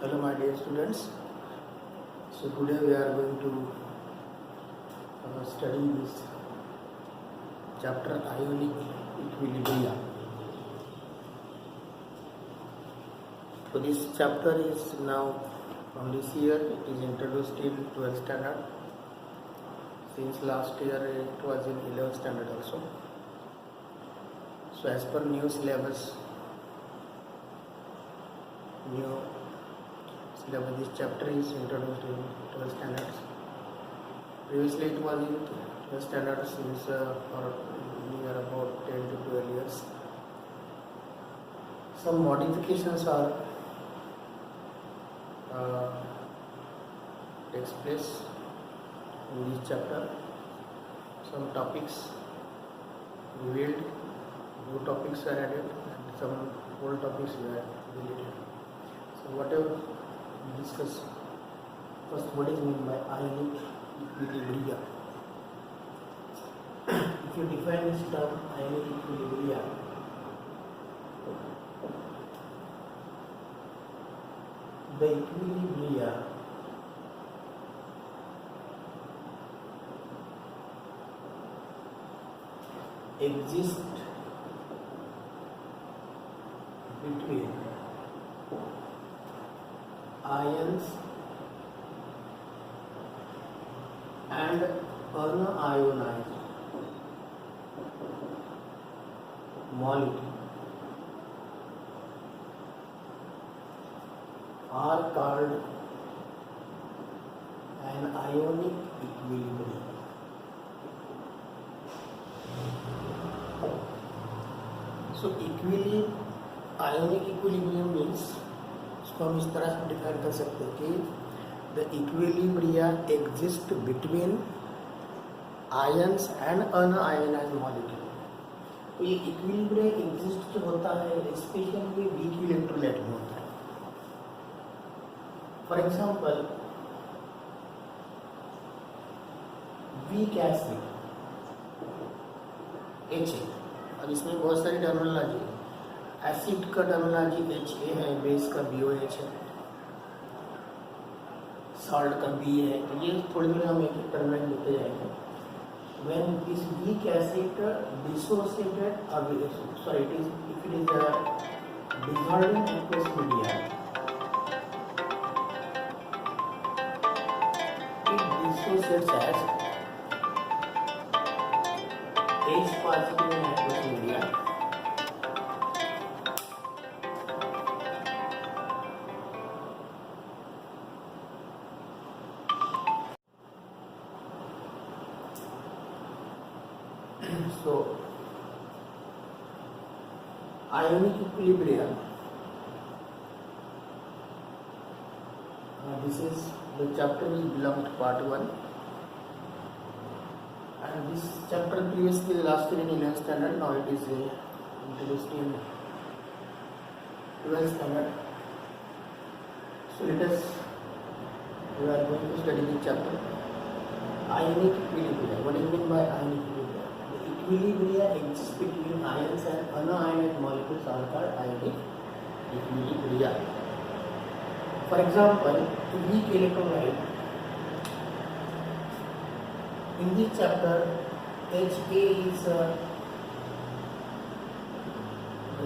Hello my dear students. So today we are going to study this chapter ionic equilibria. So this chapter is now from this year, it is introduced in 12th standard. Since last year it was in 11th standard also. So as per new syllabus, this chapter is introduced in 12th standards. Previously it was in 12th standard since for near about 10 to 12 years. Some modifications are takes place in this chapter. Some topics revealed, new topics are added, and some old topics were deleted. So whatever we discuss, first what is meant by ionic equilibria. If you define this term ionic equilibria, the equilibria exist between ions and unionized molecule are called an ionic equilibrium. So ionic equilibrium means, इसको हम इस तरह से define कर सकते हैं कि the equilibria exist between ions and un-ionised molecule. तो ये इक्विलिब्रिया एग्जिस्ट जो होता है स्पेशली वीक इलेक्ट्रोलाइट में होता है. For example weak acid HA, और इसमें बहुत सारी टर्मिनोलॉजी है. एसिड का टर्मिनोलॉजी HA है, बेस का BOH है, सॉल्ट का B है. तो ये थोड़ी थोड़ी हम एक एक टर्मिनोलॉजी लेते जाएंगे. When this weak acid dissociated or sorry, it is if it is dissolved in aqueous media, it dissociates as H positive in aqueous media. So, ionic equilibrium. This is the chapter is belong to part 1, and this chapter previously last year in 11th standard. Now it is introduced in 12th standard. So let us we are going to study the chapter ionic equilibrium. What is meant by ionic equilibrium? Equilibria exists between ions and unionized molecules are called ionic equilibria. For example, weak electrolyte. In this chapter, HA is the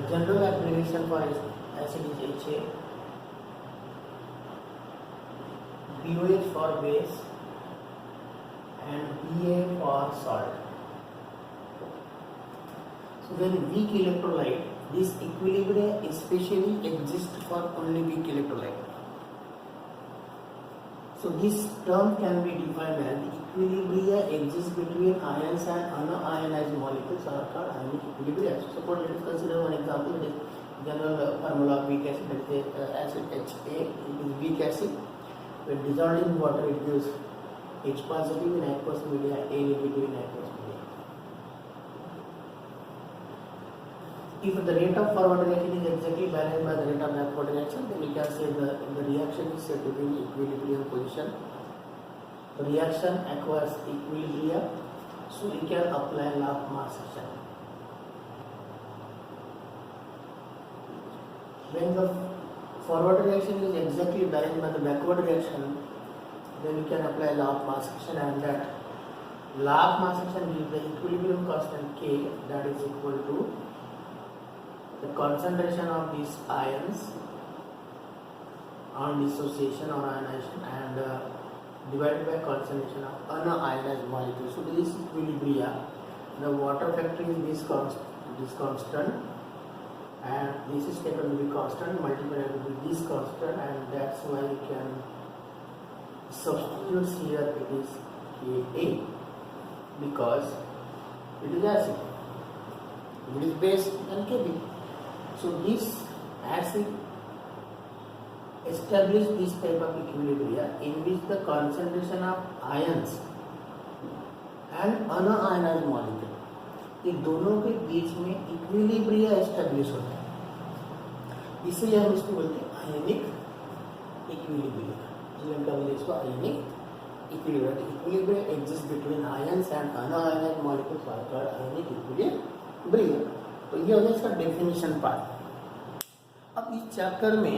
general abbreviation for acid is HA, BOH for base, and BA for salt. So when weak electrolyte, this equilibria especially exists for only weak electrolyte. So this term can be defined as equilibria exists between ions and unionized molecules are called ionic equilibria. So suppose let us consider one example. It is general formula of weak acid. Let us say acid HA. It is weak acid. When dissolved in water, it gives H positive in aqueous media, A negative in aqueous media. If the rate of forward reaction is exactly balanced by the rate of backward reaction, then we can say the reaction is said to be in equilibrium position. The reaction acquires equilibrium, so we can apply law of mass action. When the forward reaction is exactly done by the backward reaction, then we can apply law of mass action, and that law of mass action gives the equilibrium constant K, that is equal to the concentration of these ions on dissociation or ionization and divided by concentration of unionized molecules. So this is equilibria. The water factor is this constant, and this is taken to be constant multiplied with this constant, and that's why we can substitute here it is Ka, because it is acid. If it is base, then Kb. So this acid establish this type of equilibria in which the concentration of ions and unionized molecule, ये दोनों के बीच में equilibria establish होता है, इसलिए हम इसको बोलते हैं आयनिक इक्विलिब्रिया, इसलिए हम क्या बोलते हैं इसको ionic equilibria. Equilibria exist between ions and unionised molecules are called ionic equilibria. तो ये हो गया इसका डेफिनेशन पार्ट. अब इस चैप्टर में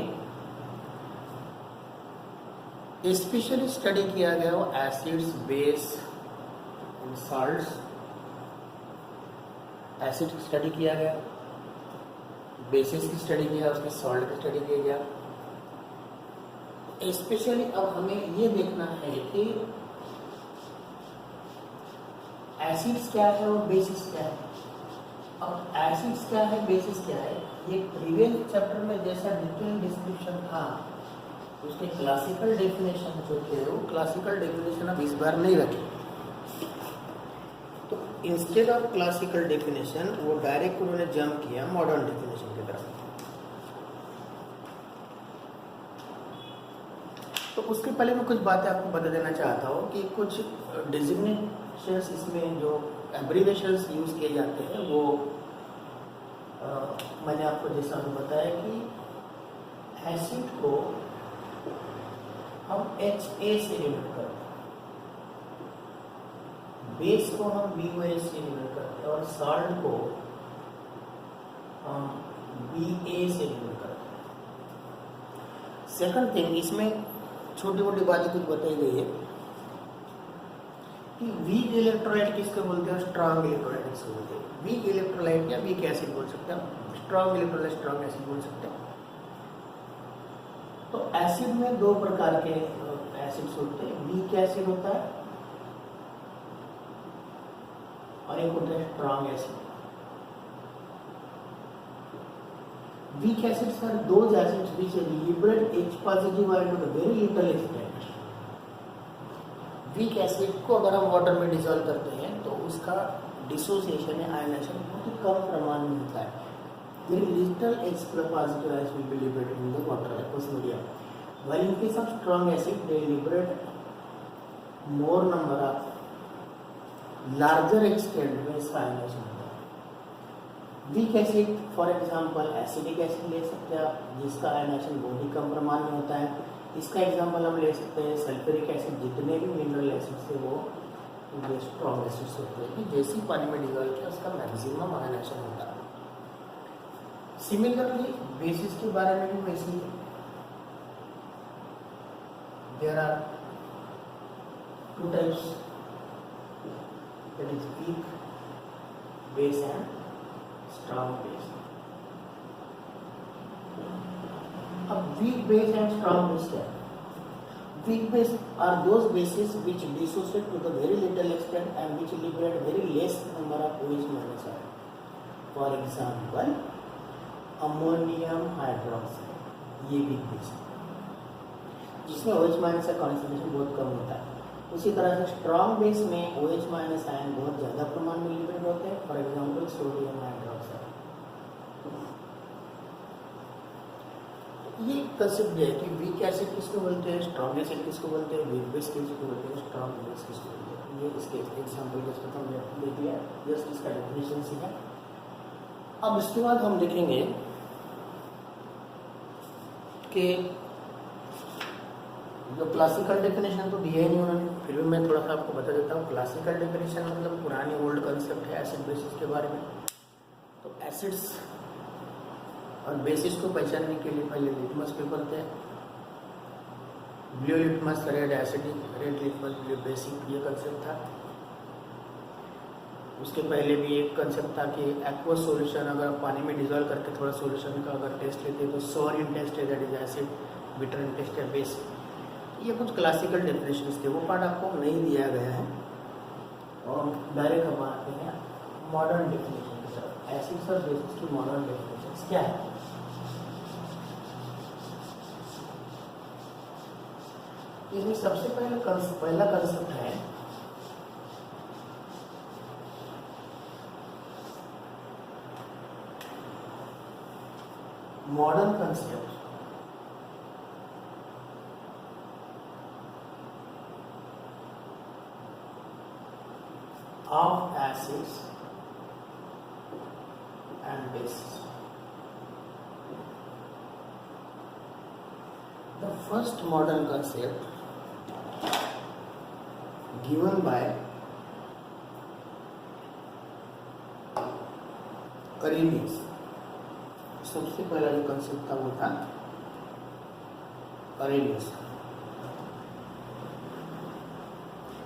स्पेशली स्टडी किया गया वो acids, base and salts. Acid की स्टडी किया गया, बेसिस की स्टडी किया, उसके सॉल्ट की स्टडी किया गया. स्पेशली अब हमें ये देखना है कि एसिड्स क्या है और बेसिस क्या है. अब एसिड्स क्या है, बेसिस क्या है, ये प्रीवियस चैप्टर में जैसा डिटेल डिस्क्रिप्शन था, उसके क्लासिकल डेफिनेशन जो थे वो क्लासिकल डेफिनेशन अब इस बार नहीं रखे. तो इंस्टेड ऑफ क्लासिकल डेफिनेशन वो डायरेक्ट उन्होंने जंप किया मॉडर्न डेफिनेशन की तरफ. तो उसके पहले मैं कुछ बातें आपको बता देना चाहता हूँ कि कुछ डिजिग्नेशंस इसमें जो एब्रिविएशंस यूज किए जाते हैं वो मैंने आपको जैसा बताया कि एसिड को हम HA से डिनोट करते हैं, बेस को हम BOH से डिनोट करते हैं और सॉल्ट को हम BA से डिनोट करते हैं. सेकंड थिंग, इसमें छोटी मोटी बातें कुछ बताई गई है कि वीक इलेक्ट्रोलाइट किसको बोलते हैं, स्ट्रॉन्ग इलेक्ट्रोलाइट किसको बोलते हैं. वीक इलेक्ट्रोलाइट या वीक एसिड बोल सकते हैं, स्ट्रॉन्ग इलेक्ट्रोलाइट स्ट्रॉन्ग एसिड बोल सकते हैं. तो एसिड में दो प्रकार के एसिड्स होते हैं, वीक एसिड होता है और एक होता है strong acid. Weak acids are those acids which liberate H positive ion to the very little extent. Weak acid को अगर हम वाटर में डिसॉल्व करते हैं तो उसका डिसोसिएशन या आयनाइजेशन बहुत ही कम प्रमाण में होता है. Very little H positive ions will be liberated in the water aqueous medium. While in case of strong acid, they liberate more number of larger extent में इसका आयनाइजेशन होता है. Weak acid for example acidic acid ले सकते हैं आप, जिसका ionization बहुत ही कम प्रमाण में होता है. इसका एग्जांपल हम ले सकते हैं सल्फ्यूरिक एसिड. जितने भी मिनरल एसिड से वो स्ट्रॉन्ग एसिड्स होते हैं कि जैसी पानी में डिजॉल्व किया उसका मैक्सिमम आयनाइजेशन होता है. सिमिलरली बेसिस के बारे में भी वैसे ही there are two types, that is weak base and strong base. अब weak base and strong base क्या है? Weak base are those bases which dissociate to the very little extent and which liberate very less number of OH minus ion. For example, ammonium hydroxide, ये weak base है जिसमें OH minus का concentration बहुत कम होता है. उसी तरह से स्ट्रॉन्ग बेस में OH माइनस आयन बहुत ज़्यादा प्रमाण में लिबरेट होते हैं. For example sodium hydroxide. ये कंसेप्ट है कि वीक एसिड किसको बोलते हैं, स्ट्रॉन्ग एसिड किसको बोलते हैं, वीक बेस किसको बोलते हैं, स्ट्रॉन्ग बेस किसको बोलते हैं. ये इसके एग्जाम्पल के साथ हमने ले दिया, जस्ट इसका डेफिनेशन सीखा. अब इसके बाद हम देखेंगे कि जो क्लासिकल डेफिनेशन तो दिया ही नहीं उन्होंने, फिर भी मैं थोड़ा सा आपको बता देता हूँ. क्लासिकल डेफिनेशन मतलब पुरानी ओल्ड कंसेप्ट है एसिड बेसिस के बारे में. तो एसिड्स और बेसिस को पहचानने के लिए पहले लिटमस पेपर थे, blue litmus, red acidic, red litmus, blue basic, ये कंसेप्ट था। उसके पहले भी एक कंसेप्ट था कि एक्वस सॉल्यूशन अगर आप पानी में डिजोल्व करके थोड़ा सॉल्यूशन का अगर टेस्ट लेते हैं तो सोर इन टेस्ट है, that is acid, bitter in taste है बेस। ये कुछ क्लासिकल डेफिनेशंस थे, वो पार्ट आपको नहीं दिया गया है और डायरेक्ट हम आते हैं मॉडर्न डेफिनेशन की तरफ। एसिड्स और बेसिस की मॉडर्न डेफिनेशंस क्या है? इसमें सबसे पहला कंसेप्ट है modern concept of acids and bases. The first modern concept given by Arrhenius, सबसे पहला जो कंसेप्ट था वो था Arrhenius.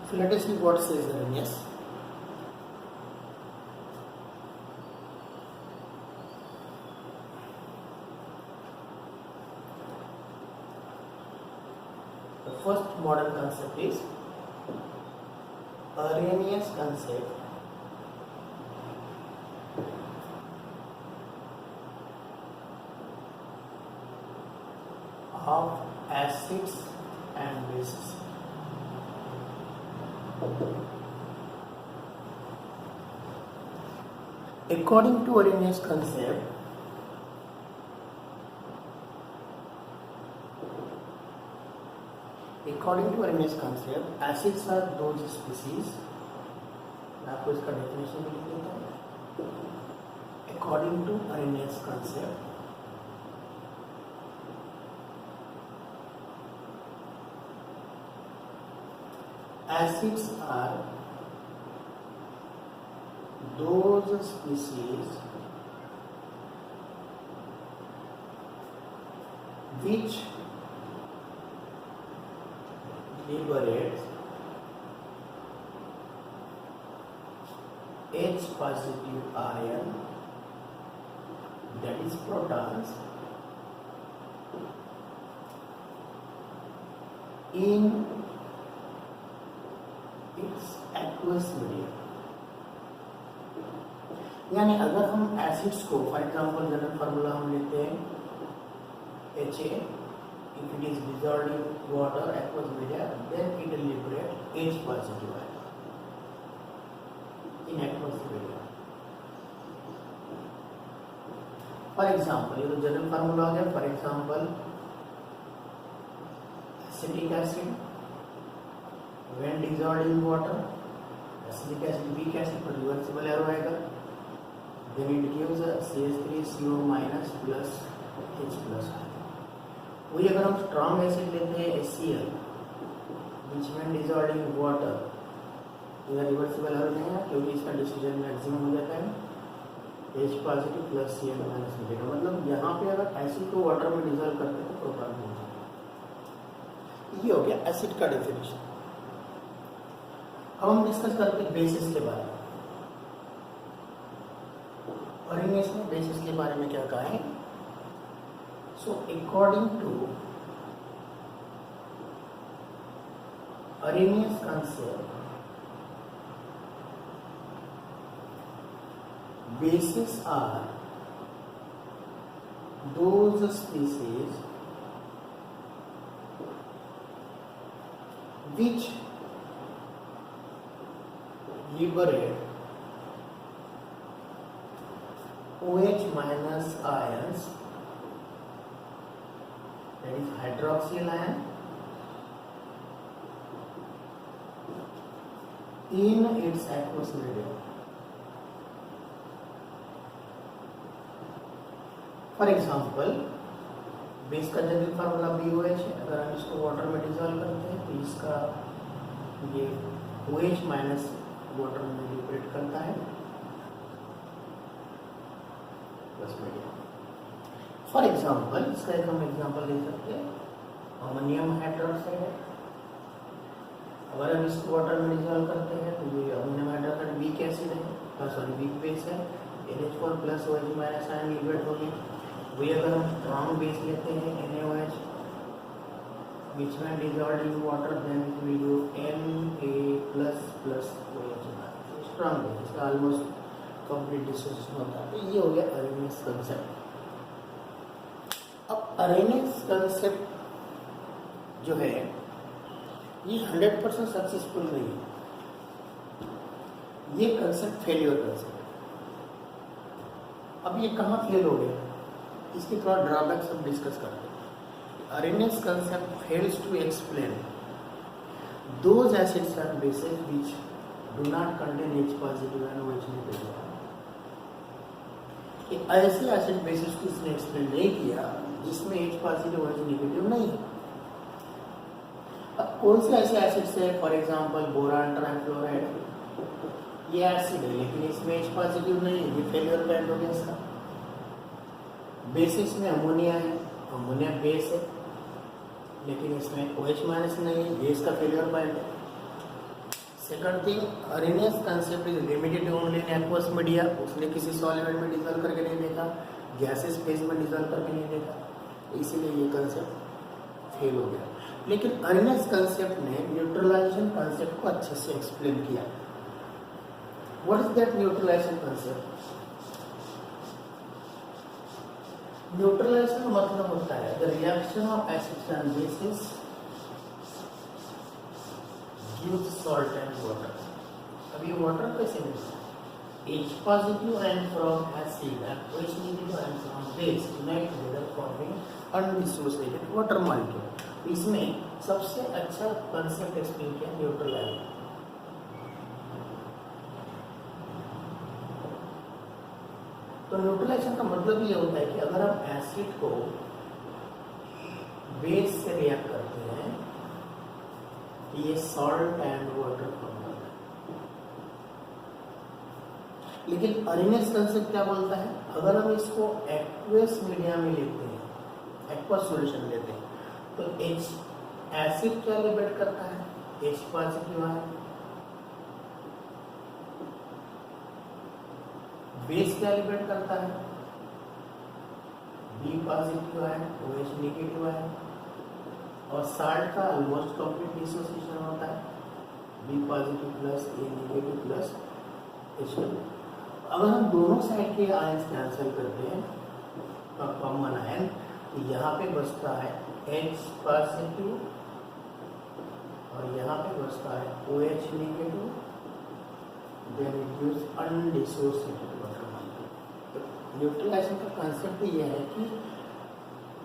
So let us see what says Arrhenius. The first modern concept is Arrhenius concept of acids and bases. According to Arrhenius concept, acids are those species, मैं आपको इसका definition लिख देता हूँ। According to Arrhenius concept, acids are those species which liberates H positive ion, that is protons, in its aqueous medium. यानी अगर हम acids को, फॉर एग्जाम्पल जनरल फार्मूला हम लेते हैं HA, if it is dissolved in water aqueous media, then it will liberate H positive ion in aqueous media. For example, ये तो general formula हो गया। For example acetic acid when dissolved in water, acetic acid weak acid पर reversible arrow आएगा, then it gives a CH3CO minus plus H plus ion. वही अगर हम strong acid लेते हैं HCl which when dissolved in water, यह reversible error नहीं है क्योंकि इसका डिसीजन मैक्सिमम हो जाता है H positive plus Cl minus मिलेगा। मतलब यहाँ पे अगर एसिड को वाटर में डिजोल्व करते हैं तो प्रोटॉन हो जाएगा। ये हो गया एसिड का डेफिनेशन। अब हम डिस्कस करते हैं बेसिस के बारे में। Arrhenius ने बेसिस के बारे में क्या कहा है? So according to Arrhenius concept, bases are those species which liberate OH minus ions, that is hydroxyl ion, in its aqueous medium. For example base का जनरल फार्मूला BOH है। अगर हम इसको वाटर में डिजोल्व करते हैं तो इसका ये OH माइनस वाटर में लिबरेट करता है प्लस मीडियम। फॉर एग्जाम्पल इसका एक हम एग्जाम्पल दे सकते हैं, अमोनियम हाइड्रोक्साइड है। अगर हम इसको वाटर में डिजोल्व करते हैं तो ये अमोनियम हाइड्रोक्साइड वीक एसिड है, सॉरी वीक बेस है, NH4 plus OH minus ion liberate हो गया। वही अगर हम स्ट्रॉन्ग बेस लेते हैं NaOH which when dissolved in water then it will give Na plus OH minus, strong base, इसका ऑलमोस्ट कंप्लीट डिसोसिएशन होता है। तो ये हो गया अरेनियस कंसेप्ट। अब अरेनियस कंसेप्ट जो है ये 100% सक्सेसफुल नहीं है, ये कंसेप्ट फेलियर कंसेप्ट। अब ये कहाँ फेल हो गया, इसके थोड़ा ड्रॉबैक्स हम डिस्कस करते हैं। Arrhenius concept fails to explain those acids and bases which do not contain H positive and OH negative. ऐसे एसिड बेसिस को इसने एक्सप्लेन नहीं किया जिसमें H पॉजिटिव OH नेगेटिव नहीं है। अब कौन से ऐसे एसिड्स है, फॉर एग्जांपल बोरान ट्राइफ्लोराइड, ये एसिड है लेकिन इसमें H पॉजिटिव नहीं है, ये फेलियर बैंड हो गया इसका। बेसिस में अमोनिया है, अमोनिया बेस है लेकिन इसमें OH माइनस नहीं है, ये इसका फेलियर बैंड है। Second thing, Arrhenius concept is limited only in aqueous media, उसने किसी सॉल्वेंट में डिजोल्व करके नहीं देखा, गैसेस फेज में डिजोल्व करके नहीं देखा, इसीलिए ये कंसेप्ट फेल हो गया। लेकिन अरेनियस कंसेप्ट ने न्यूट्रलाइजेशन कंसेप्ट को अच्छे से एक्सप्लेन किया। What is that neutralisation concept? Neutralisation मतलब होता है the reaction of acids and bases gives salt and water. अब ये वाटर कैसे मिलता है? H positive and from acid and OH negative and from base unite together forming undissociated water molecule। इसमें सबसे अच्छा कंसेप्ट एक्सप्लेन किया न्यूट्रलाइजेशन। तो न्यूट्रलाइजेशन का मतलब ये होता है कि अगर हम एसिड को बेस से रिएक्ट करते हैं ये सॉल्ट एंड वाटर फॉर्म करता है। लेकिन अरेनियस कंसेप्ट क्या बोलता है, अगर हम इसको एक्वस मीडिया में लेते हैं, एक्वस सॉल्यूशन लेते हैं तो एसिड क्या लिबरेट करता है, H पॉजिटिव आयन, बेस क्या लिबरेट करता है, B positive ion, OH negative ion, और साल्ट का ऑलमोस्ट कंप्लीट डिसोसिएशन होता है, B positive plus A negative plus H2। अगर हम दोनों साइड के आयंस कैंसिल करते हैं कॉमन आयन तो यहाँ पे बचता है H पॉजिटिव और यहाँ पे बचता है OH negative, then it gives undissociated water molecule. Neutralisation का कंसेप्ट ये है कि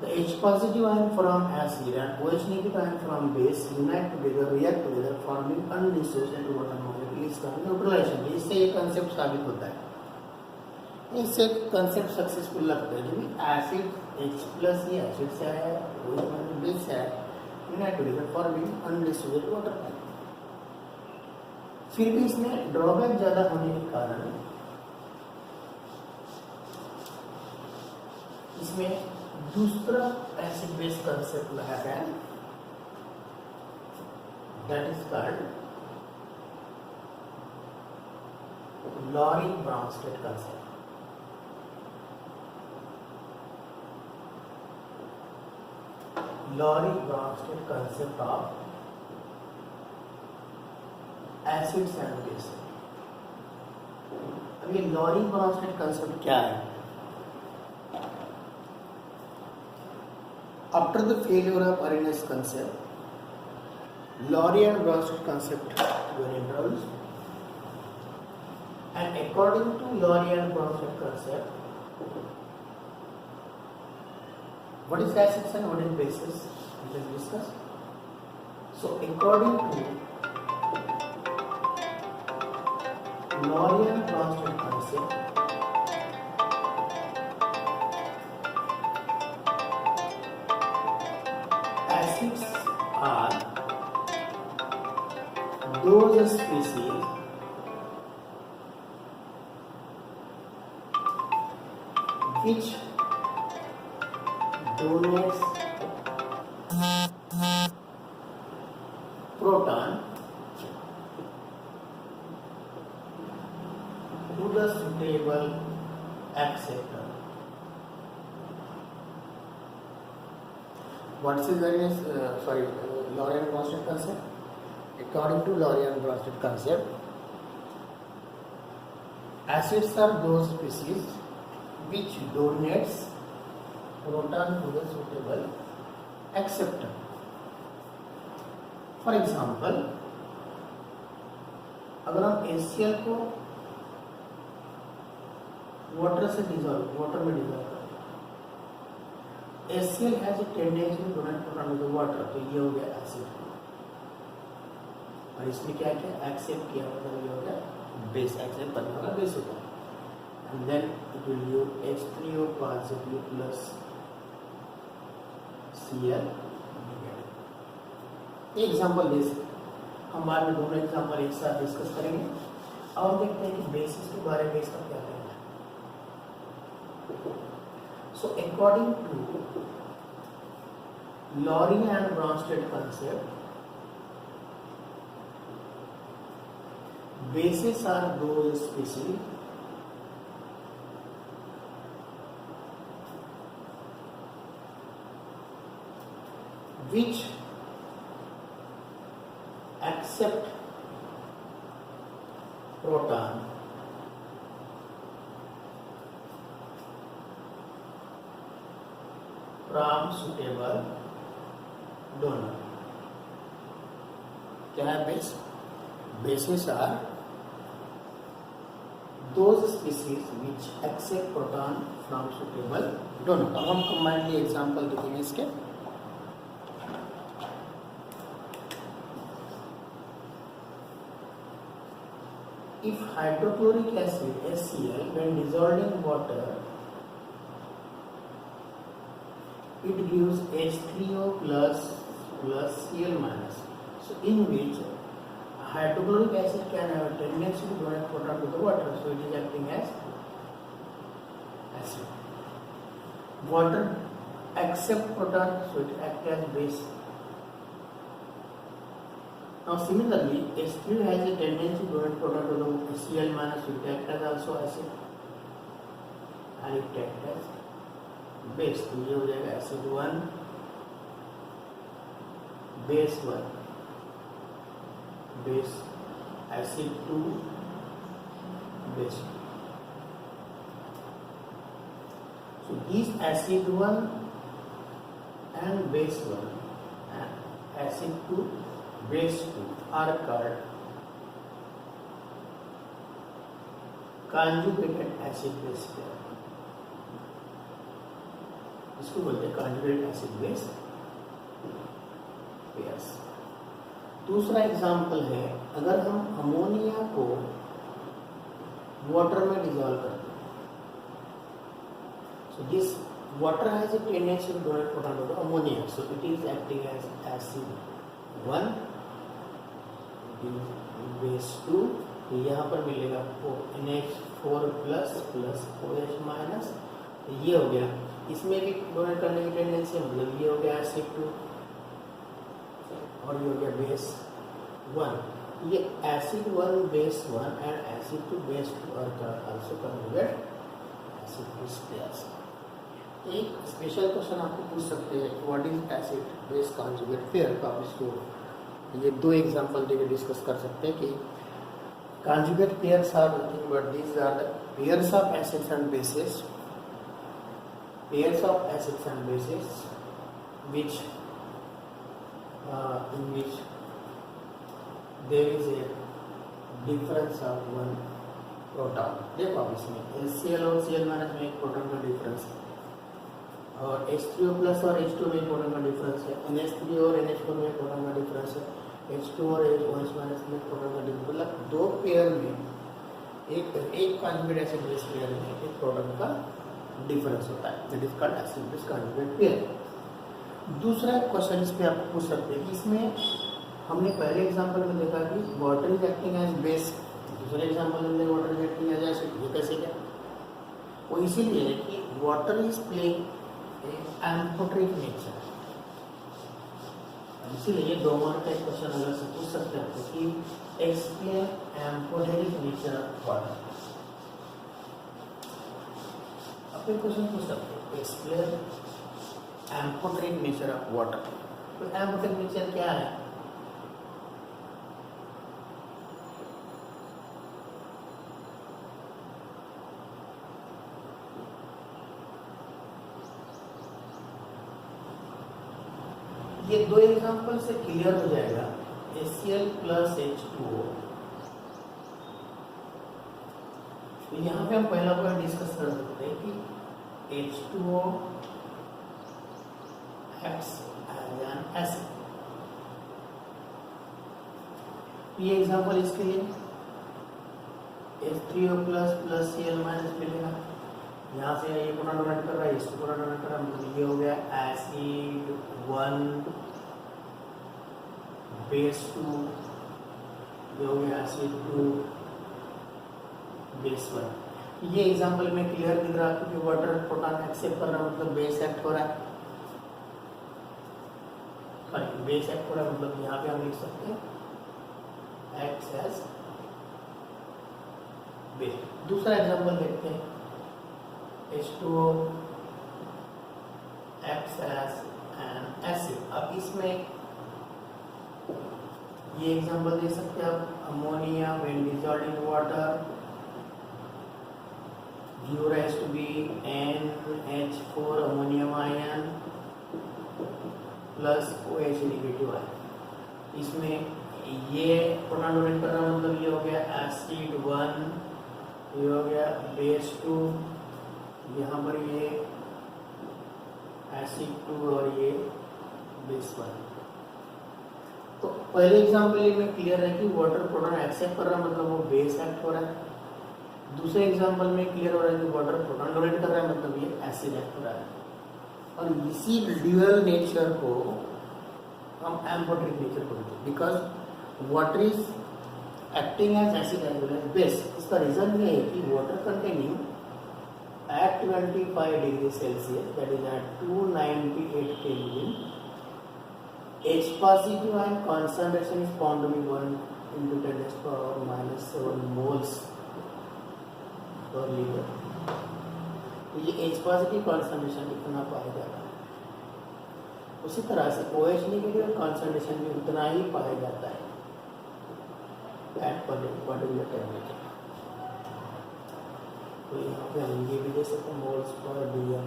the H positive ion from acid and OH negative ion from base unite together, react together, forming undissociated water molecule। इसका न्यूट्रलाइजेशन, इससे ये concept साबित होता है, इससे कंसेप्ट सक्सेसफुल लगता है क्योंकि एसिड H प्लस ये एसिड से आया है, OH माइनस बेस से आया है, unite together forming undissociated water molecule. फिर भी इसमें ड्रॉबैक ज्यादा होने के कारण इसमें दूसरा एसिड बेस कंसेप्ट लाया गया, that is called lorry-Brønsted concept. Lorry-Brønsted concept of acids and base. अब ये लॉरी-ब्रॉन्स्टेड कंसेप्ट क्या है? After the failure of Arrhenius concept, Lorry and Bronsted concept were introduced, and according to Lorry and Bronsted concept, what is acids and what is bases? We can discuss. So, according to Lorry and Bronsted concept, acids are those species which donates proton to the suitable acceptor. What is Laurent-Bronsted concept? According to Laurent-Bronsted concept, acids are those species which donates proton to the suitable acceptor. For example, अगर हम HCl को water में dissolve करें, HCl has a tendency to donate proton to water, तो ये हो गया acid. और इसमें क्या क्या एक्सेप्ट किया, मतलब ये हो गया बेस, एक्सेप्ट करने वाला बेस होता है। And then it will use H3O positive plus Cl। Example दे सकते, हम बाद में दोनों एग्जाम्पल एक साथ डिस्कस करेंगे। अब हम देखते हैं कि बेसिस के बारे में इसका क्या कहना है। So according to Laurent-Bronsted concept, bases are those species which accept proton from suitable donor. क्या है base? Bases are those species which accept proton from suitable donor. अब हम कंबाइंडली एग्जांपल देखेंगे इसके। If hydrochloric acid HCl when dissolved in water, it gives H3O plus Cl minus. So in which hydrochloric acid can have a tendency to donate proton to the water, so it is acting as acid. Water accept proton, so it acts as base. Now similarly, H3 has a tendency to donate proton to the Cl minus, so it acts as also acid, and it acts as base. तो ये हो जाएगा acid 1 base 1 base, acid 2 base 2. So these acid 1 and base 1 and acid 2 base 2 are called conjugated acid base pair. इसको बोलते हैं conjugated acid base pairs. दूसरा example है, अगर हम अमोनिया को वाटर में डिजॉल्व करते हैं, so this water has a tendency to donate proton to the ammonia, so it is acting as acid 1 base 2। यहाँ पर मिलेगा NH4 प्लस OH माइनस, ये हो गया। इसमें भी डोनेट करने की टेंडेंसी, मतलब ये हो गया एसिड 2 और ये हो गया बेस 1। ये acid 1 base 1 and acid 2 base 2 और also conjugate acid base pairs. एक स्पेशल क्वेश्चन आपको पूछ सकते हैं, what is acid base conjugate pair, तो आप इसको ये दो एग्जांपल देके डिस्कस कर सकते हैं कि conjugate pairs are nothing but these are the pairs of acids and bases, which in which there is a difference of one proton। देखो अब इसमें HCl और Cl माइनस में एक प्रोटॉन का डिफरेंस है, और H3O प्लस और H2 में प्रोटॉन का डिफरेंस है, NH3 और NH4 में प्रोटॉन का डिफरेंस है, H2 और OH माइनस में प्रोटॉन का डिफरेंस, मतलब दो पेयर में एक कंजुगेट एसिड बेस पेयर में एक प्रोटॉन का डिफरेंस होता है, that is called acid base conjugate pair. दूसरा क्वेश्चन इस पे आप पूछ सकते हैं कि इसमें हमने पहले एग्जांपल में देखा कि water is acting as base, दूसरे एग्जांपल में water is acting as acid, ये कैसे क्या? वो इसीलिए है कि water is playing amphoteric nature. इसीलिए ये 2 मार्क का एक क्वेश्चन अलग से पूछ सकते हैं कि explain amphoteric nature of water. अब एक क्वेश्चन पूछ सकते हैं explain amphoteric nature of water. तो एम्फोटेरिक नेचर क्या है? ये 2 एग्जांपल से क्लियर हो जाएगा। HCl plus H2O। तो यहाँ पे हम पहला पॉइंट डिस्कस कर सकते हैं कि H2O acts as an acid। ये एग्जांपल इसके लिए H3O plus plus Cl minus मिलेगा। यहाँ से ये पूरा डोनेट कर रहा है, इसको पूरा डोनेट कर रहा है, मतलब ये हो गया एसिड 1 बेस 2, ये हो गया एसिड 2 बेस 1। ये एग्जांपल में क्लियर दिख रहा है क्योंकि वाटर प्रोटॉन एक्सेप्ट कर रहा है, मतलब बेस एक्ट हो रहा है। बेस एक्ट हो रहा है मतलब यहाँ पे हम लिख सकते हैं एक्ट्स एज बेस। दूसरा एग्जांपल देखते हैं H2O acts as an acid। अब इसमें ये एग्जांपल दे सकते हैं आप, ammonia when dissolved in water give rise to be NH4 ammonium ion plus OH negative ion। इसमें ये प्रोटॉन डोनेट कर रहा है, मतलब ये हो गया एसिड 1, ये हो गया बेस 2, यहाँ पर ये एसिड 2 और ये बेस 1। तो पहले एग्जांपल में क्लियर है कि वाटर प्रोटॉन एक्सेप्ट कर रहा है, मतलब वो बेस एक्ट हो रहा है। दूसरे एग्जांपल में क्लियर हो रहा है कि वाटर प्रोटॉन डोनेट कर रहा है, मतलब ये एसिड एक्ट हो रहा है। और इसी ड्यूअल नेचर को हम एम्फोटेरिक नेचर बोलते हैं, because water is acting as acid as well as base. इसका रीजन ये है कि water containing at 25 degrees Celsius, that is at 298 Kelvin, H positive ion concentration is found to be 1 into 10 raised to power minus 7 moles per liter। तो ये H positive concentration इतना पाया जाता है, उसी तरह से OH negative concentration भी उतना ही पाया जाता है at particular temperature। तो यहाँ पे हम ये भी दे सकते हैं मोल्स पर DM।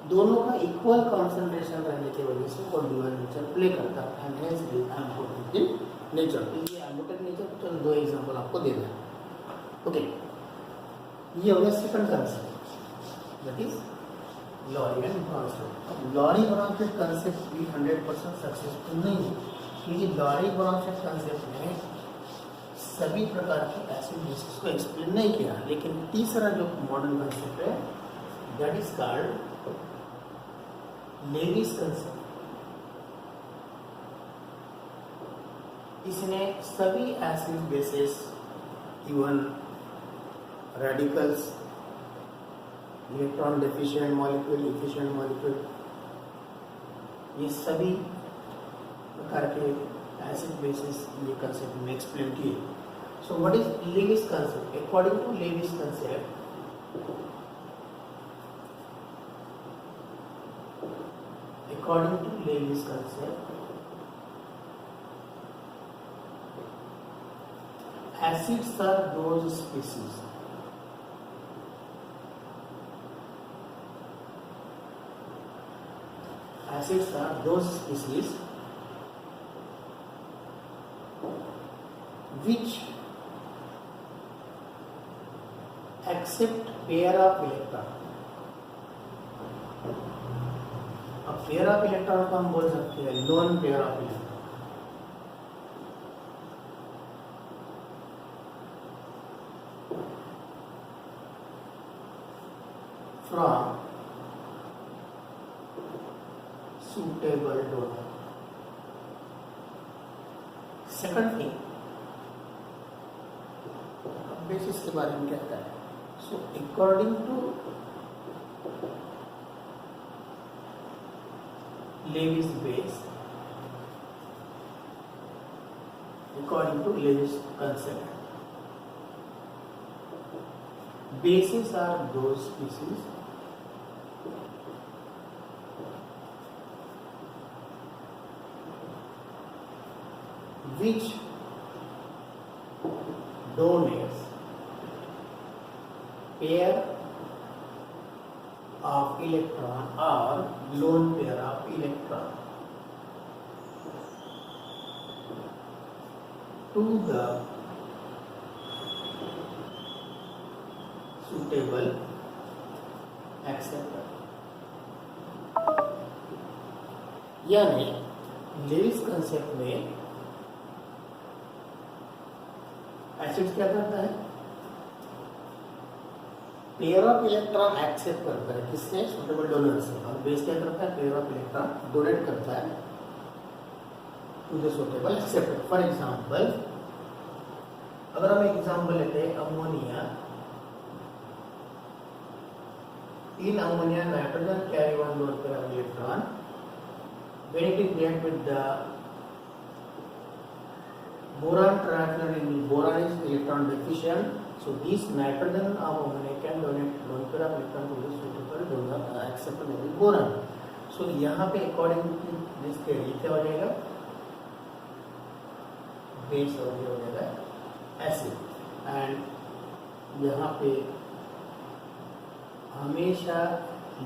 दोनों का इक्वल कंसंट्रेशन रहने की वजह से वो ड्यूअल नेचर प्ले करता है, and hence it is amphoteric nature. तो ये एम्फोटेरिक नेचर, चलो 2 एग्जांपल आपको दे दें। ओके, ये हो गया second concept, that is Lowry and Bronsted. Lowry Bronsted concept भी 100% सक्सेसफुल नहीं है, क्योंकि लॉरी ब्राउनस्टेड कंसेप्ट में सभी प्रकार के एसिड बेसिस को एक्सप्लेन नहीं किया। लेकिन तीसरा जो मॉडर्न कंसेप्ट है that is called Lewis concept. इसने सभी acid bases, even radicals, electron deficient molecule, efficient molecule, ये सभी प्रकार के एसिड बेसिस ये कंसेप्ट में एक्सप्लेन किए। So what is Lewis concept? According to Lewis concept, acids are those species which accept pair of electron। अब pair of electron को हम बोल सकते हैं loan pair of electron. From suitable donor। Second thing, basis के बारे में कहता है So according to Lewis base, according to Lewis concept, bases are those species which donates pair of electron or lone pair of electron to the suitable acceptor. यानी Levi's concept में acid क्या करता है, पेयर ऑफ इलेक्ट्रॉन एक्सेप्ट करता है किससे, suitable donor से, और बेस क्या करता है, पेयर ऑफ इलेक्ट्रॉन डोनेट करता है to the suitable acceptor. For example अगर हम एक एग्जांपल लेते हैं ammonia, in ammonia nitrogen carry one lone pair of electron. When it is react with the boron trifluorine, boron is electron deficient, so this nitrogen of ammonia can donate lone pair of electron to the suitable donor acceptor that is boron. So यहाँ पे according to this theory क्या हो जाएगा, base हो जाएगा acid, and यहाँ पे हमेशा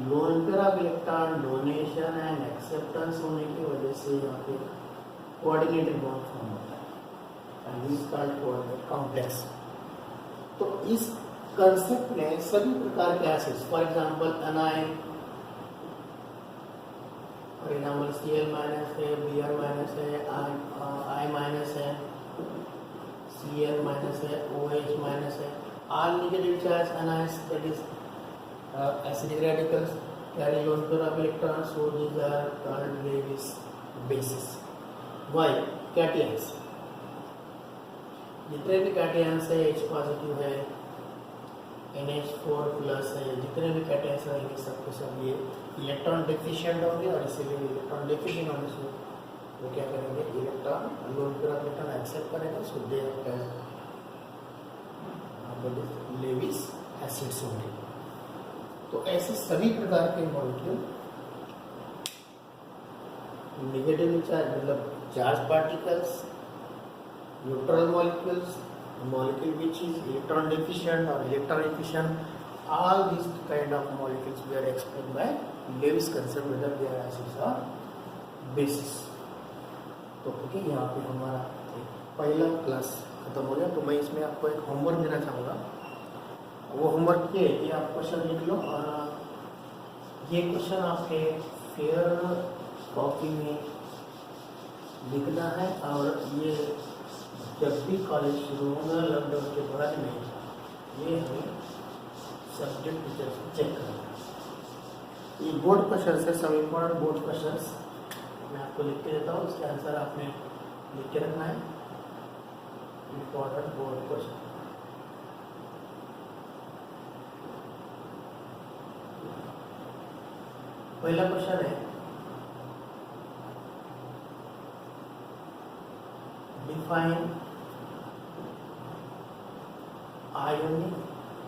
loan pair of electron donation and acceptance होने की वजह से यहाँ पे कोऑर्डिनेटेड बॉन्ड फॉर्म होता है and this called coordinate complex. तो इस कंसेप्ट में सभी प्रकार के acids, for example A9, for example Cl minus है, Br माइनस है, I माइनस है, Cl माइनस है, OH माइनस है, all negative charge anions, that is acidic radicals carry lone pair of electrons, so these are called Lewis bases. Why? Cations, जितने भी cations है H positive है, NH4 plus है, जितने भी कैटायंस रहेंगे सबके सब ये इलेक्ट्रॉन डेफिशिएंट होंगे, और इसीलिए इलेक्ट्रॉन डेफिशिएंट होने से वो क्या करेंगे, electron lone pair of electron accept करेगा, सो दे लेविस एसिड्स होंगे. तो ऐसे सभी प्रकार के मॉलिक्यूल नेगेटिव चार्ज मतलब charge particles, neutral molecules, molecule which is electron deficient और electron efficient, all these kind of molecules we are explained by Lewis concept whether they are acids or bases. तो okay, यहाँ पे हमारा पहला class खत्म हो गया. तो मैं इसमें आपको एक होमवर्क देना चाहूँगा. वो होमवर्क ये है कि आप क्वेश्चन लिख लो, और ये क्वेश्चन आपके फेयर कॉपी में लिखना है, और ये जब भी कॉलेज शुरू होगा लॉकडाउन के बाद में ये हमें सब्जेक्ट टीचर्स को चेक करना है. ये बोर्ड क्वेश्चन है, सब इम्पोर्टेंट बोर्ड क्वेश्चन मैं आपको लिख के देता हूँ, इसके आंसर आपने लिख के रखना है. इम्पोर्टेंट बोर्ड क्वेश्चन, पहला क्वेश्चन है, डिफाइन आयोनिक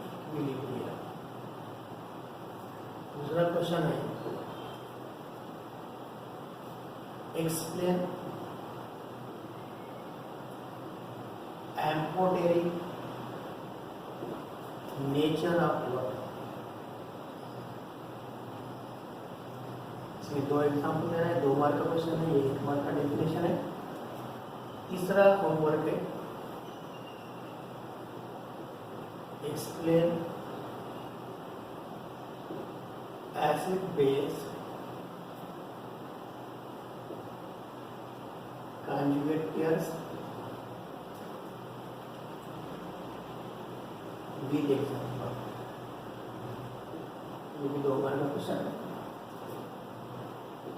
इक्विलिब्रियम. दूसरा क्वेश्चन है, explain amphoteric nature of water. इसमें दो एग्जाम्पल देना है, 2 मार्क का क्वेश्चन है, 1 मार्क का डेफिनेशन है. तीसरा होमवर्क है, explain acid base conjugate pairs with example. ये भी 2 मार्क का क्वेश्चन है.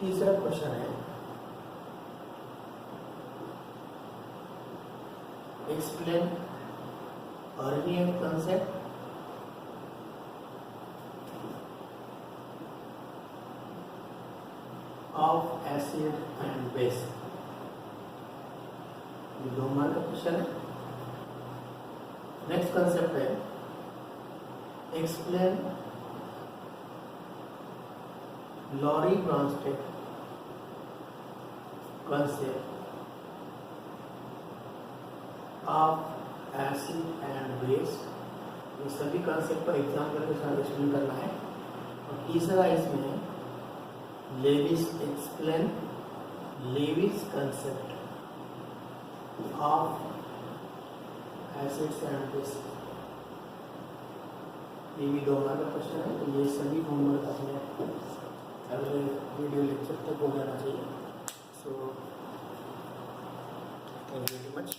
तीसरा क्वेश्चन है, explain Arrhenius concept of acid and base. ये 2 मार्क का क्वेश्चन है। नेक्स्ट कंसेप्ट है explain Lowry Bronsted concept of acid and base। ये सभी कंसेप्ट पर एग्जाम करके साथ एक्सप्लेन करना है। और तीसरा इसमें Lewis explain Lewis concept of acids and base. ये भी 2 मार्क का क्वेश्चन है। तो ये सभी होमवर्क अपने अगले वीडियो लेक्चर तक हो जाना चाहिए। So, thank you very much.